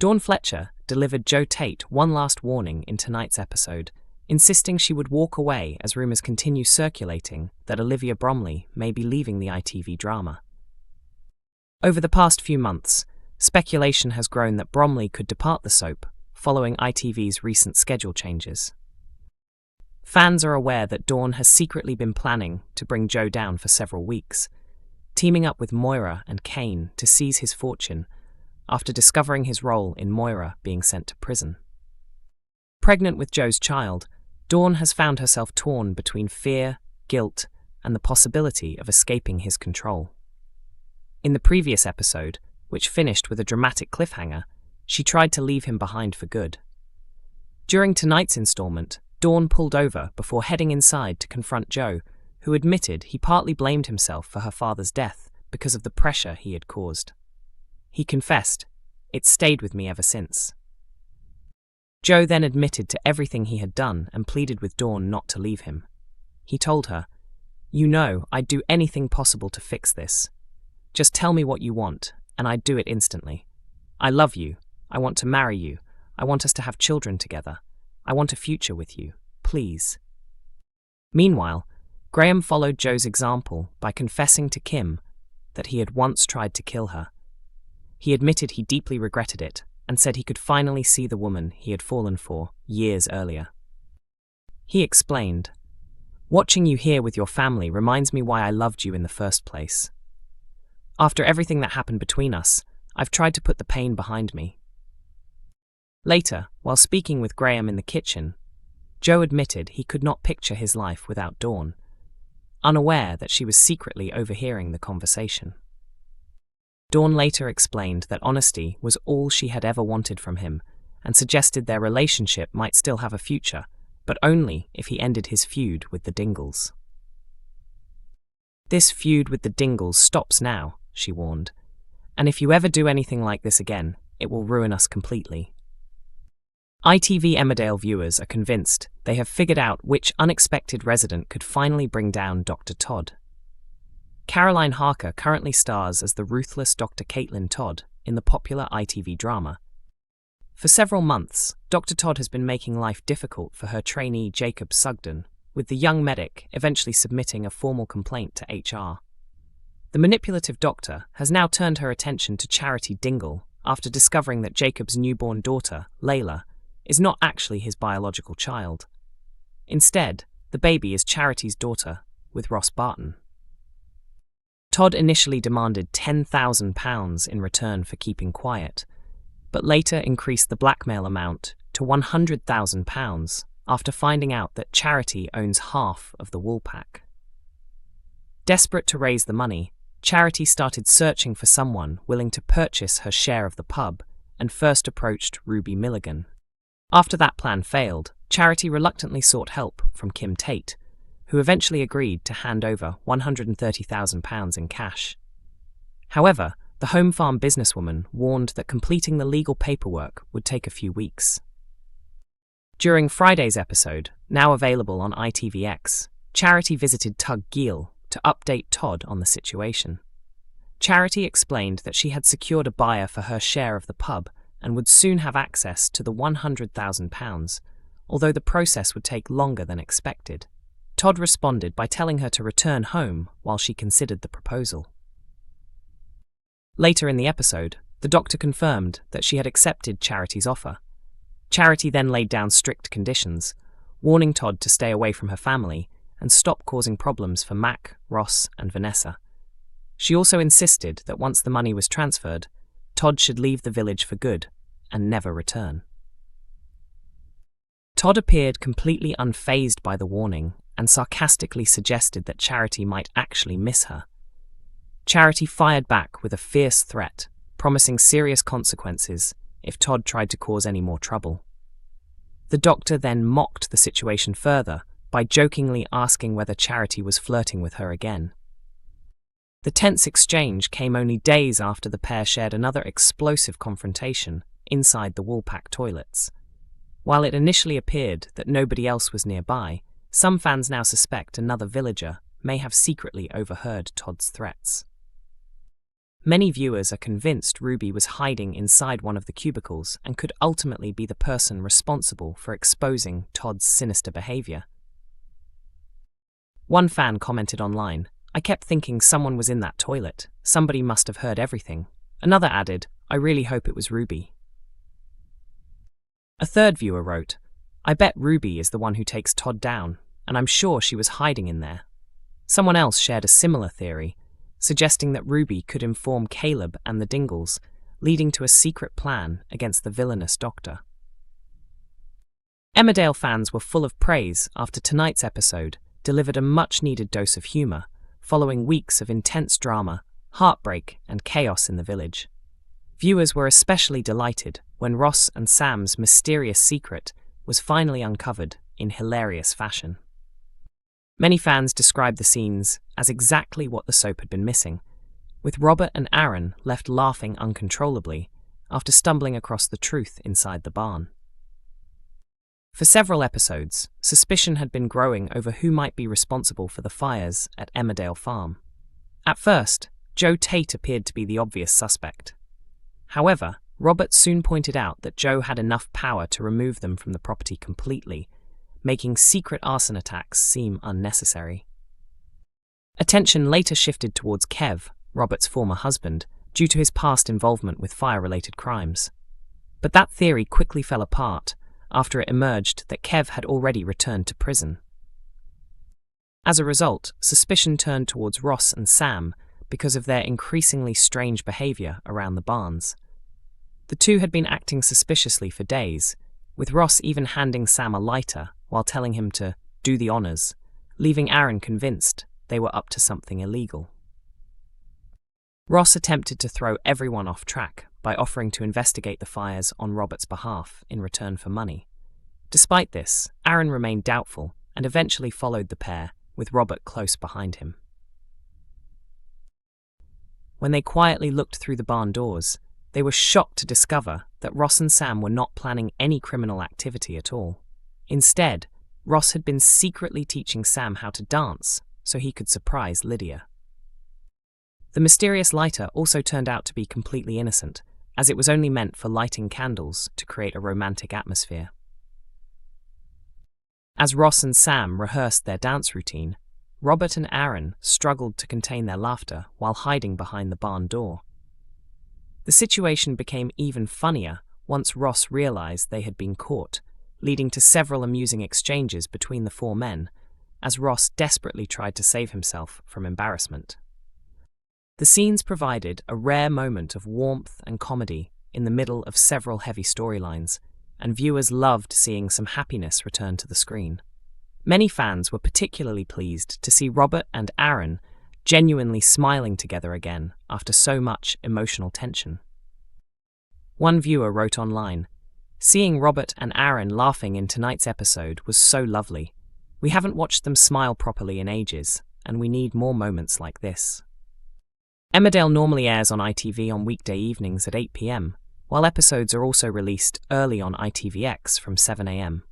Dawn Fletcher delivered Joe Tate one last warning in tonight's episode, insisting she would walk away as rumours continue circulating that Olivia Bromley may be leaving the ITV drama. Over the past few months, speculation has grown that Bromley could depart the soap following ITV's recent schedule changes. Fans are aware that Dawn has secretly been planning to bring Joe down for several weeks, teaming up with Moira and Kane to seize his fortune after discovering his role in Moira being sent to prison. Pregnant with Joe's child, Dawn has found herself torn between fear, guilt, and the possibility of escaping his control. In the previous episode, which finished with a dramatic cliffhanger, she tried to leave him behind for good. During tonight's installment, Dawn pulled over before heading inside to confront Joe, who admitted he partly blamed himself for her father's death because of the pressure he had caused. He confessed, "It's stayed with me ever since." Joe then admitted to everything he had done and pleaded with Dawn not to leave him. He told her, "You know, I'd do anything possible to fix this. Just tell me what you want, and I'd do it instantly. I love you. I want to marry you. I want us to have children together. I want a future with you. Please." Meanwhile, Graham followed Joe's example by confessing to Kim that he had once tried to kill her. He admitted he deeply regretted it and said he could finally see the woman he had fallen for years earlier. He explained, "Watching you here with your family reminds me why I loved you in the first place. After everything that happened between us, I've tried to put the pain behind me." Later, while speaking with Graham in the kitchen, Joe admitted he could not picture his life without Dawn, unaware that she was secretly overhearing the conversation. Dawn later explained that honesty was all she had ever wanted from him and suggested their relationship might still have a future, but only if he ended his feud with the Dingles. "This feud with the Dingles stops now," she warned, "and if you ever do anything like this again, it will ruin us completely." ITV Emmerdale viewers are convinced they have figured out which unexpected resident could finally bring down Dr. Todd. Caroline Harker currently stars as the ruthless Dr. Caitlin Todd in the popular ITV drama. For several months, Dr. Todd has been making life difficult for her trainee Jacob Sugden, with the young medic eventually submitting a formal complaint to HR. The manipulative doctor has now turned her attention to Charity Dingle after discovering that Jacob's newborn daughter, Layla, is not actually his biological child. Instead, the baby is Charity's daughter with Ross Barton. Todd initially demanded £10,000 in return for keeping quiet, but later increased the blackmail amount to £100,000 after finding out that Charity owns half of the wool pack. Desperate to raise the money, Charity started searching for someone willing to purchase her share of the pub and first approached Ruby Milligan. After that plan failed, Charity reluctantly sought help from Kim Tate, who eventually agreed to hand over £130,000 in cash. However, the home farm businesswoman warned that completing the legal paperwork would take a few weeks. During Friday's episode, now available on ITVX, Charity visited Tug Gill to update Todd on the situation. Charity explained that she had secured a buyer for her share of the pub and would soon have access to the £100,000, although the process would take longer than expected. Todd responded by telling her to return home while she considered the proposal. Later in the episode, the doctor confirmed that she had accepted Charity's offer. Charity then laid down strict conditions, warning Todd to stay away from her family and stop causing problems for Mac, Ross, and Vanessa. She also insisted that once the money was transferred, Todd should leave the village for good and never return. Todd appeared completely unfazed by the warning and sarcastically suggested that Charity might actually miss her. Charity fired back with a fierce threat, promising serious consequences if Todd tried to cause any more trouble. The doctor then mocked the situation further by jokingly asking whether Charity was flirting with her again. The tense exchange came only days after the pair shared another explosive confrontation inside the Woolpack toilets. While it initially appeared that nobody else was nearby, some fans now suspect another villager may have secretly overheard Todd's threats. Many viewers are convinced Ruby was hiding inside one of the cubicles and could ultimately be the person responsible for exposing Todd's sinister behavior. One fan commented online, "I kept thinking someone was in that toilet. Somebody must have heard everything." Another added, "I really hope it was Ruby." A third viewer wrote, "I bet Ruby is the one who takes Todd down, and I'm sure she was hiding in there." Someone else shared a similar theory, suggesting that Ruby could inform Caleb and the Dingles, leading to a secret plan against the villainous doctor. Emmerdale fans were full of praise after tonight's episode delivered a much-needed dose of humour, following weeks of intense drama, heartbreak, and chaos in the village. Viewers were especially delighted when Ross and Sam's mysterious secret was finally uncovered in hilarious fashion. Many fans described the scenes as exactly what the soap had been missing, with Robert and Aaron left laughing uncontrollably after stumbling across the truth inside the barn. For several episodes, suspicion had been growing over who might be responsible for the fires at Emmerdale Farm. At first, Joe Tate appeared to be the obvious suspect. However, Robert soon pointed out that Joe had enough power to remove them from the property completely, making secret arson attacks seem unnecessary. Attention later shifted towards Kev, Robert's former husband, due to his past involvement with fire-related crimes. But that theory quickly fell apart after it emerged that Kev had already returned to prison. As a result, suspicion turned towards Ross and Sam because of their increasingly strange behavior around the barns. The two had been acting suspiciously for days, with Ross even handing Sam a lighter while telling him to do the honors, leaving Aaron convinced they were up to something illegal. Ross attempted to throw everyone off track by offering to investigate the fires on Robert's behalf in return for money. Despite this, Aaron remained doubtful and eventually followed the pair, with Robert close behind him. When they quietly looked through the barn doors, they were shocked to discover that Ross and Sam were not planning any criminal activity at all. Instead, Ross had been secretly teaching Sam how to dance so he could surprise Lydia. The mysterious lighter also turned out to be completely innocent, as it was only meant for lighting candles to create a romantic atmosphere. As Ross and Sam rehearsed their dance routine, Robert and Aaron struggled to contain their laughter while hiding behind the barn door. The situation became even funnier once Ross realized they had been caught, leading to several amusing exchanges between the four men, as Ross desperately tried to save himself from embarrassment. The scenes provided a rare moment of warmth and comedy in the middle of several heavy storylines, and viewers loved seeing some happiness return to the screen. Many fans were particularly pleased to see Robert and Aaron genuinely smiling together again after so much emotional tension. One viewer wrote online, "Seeing Robert and Aaron laughing in tonight's episode was so lovely. We haven't watched them smile properly in ages, and we need more moments like this." Emmerdale normally airs on ITV on weekday evenings at 8 p.m, while episodes are also released early on ITVX from 7 a.m.